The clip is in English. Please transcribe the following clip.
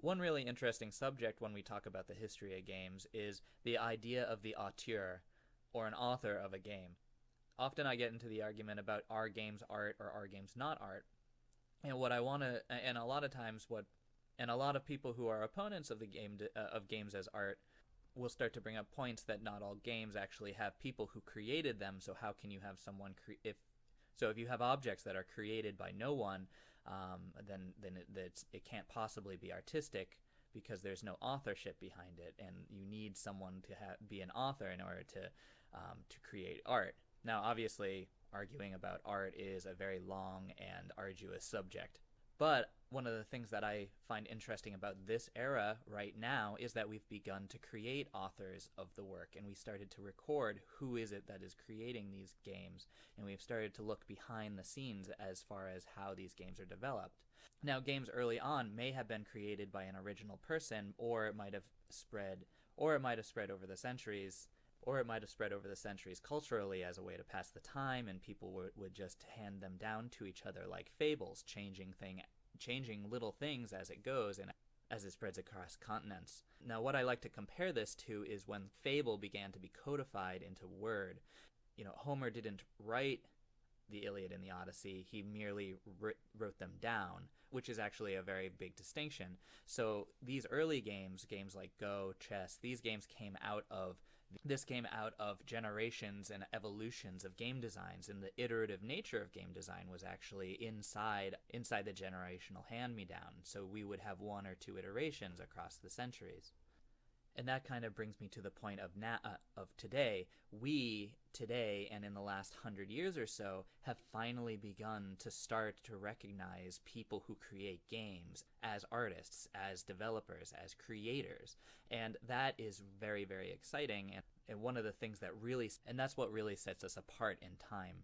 One really interesting subject when we talk about the history of games is the idea of the auteur, or an author of a game. Often I get into the argument about are games art or are games not art. And what I want to, and a lot of times and a lot of people who are opponents of the of games as art will start to bring up points that not all games actually have people who created them. So how can you have someone if you have objects that are created by no one, it can't possibly be artistic because there's no authorship behind it, and you need someone to be an author in order to create art. Now, obviously, arguing about art is a very long and arduous subject. But one of the things that I find interesting about this era right now is that we've begun to create authors of the work, and we started to record who is it that is creating these games, and we've started to look behind the scenes as far as how these games are developed. Now, games early on may have been created by an original person, or it might have spread over the centuries, culturally as a way to pass the time, and people would just hand them down to each other like fables, changing little things as it goes and as it spreads across continents. Now, what I like to compare this to is when fable began to be codified into word. Homer didn't write the Iliad and the Odyssey, he merely wrote them down, which is actually a very big distinction. So these early games like Go, chess, these games came out of generations and evolutions of game designs, and the iterative nature of game design was actually inside the generational hand-me-down. So we would have one or two iterations across the centuries. And that kind of brings me to the point of today. We today, and in the last 100 years or so, have finally begun to start to recognize people who create games as artists, as developers, as creators. And that is very, very exciting. And one of the things that's what really sets us apart in time.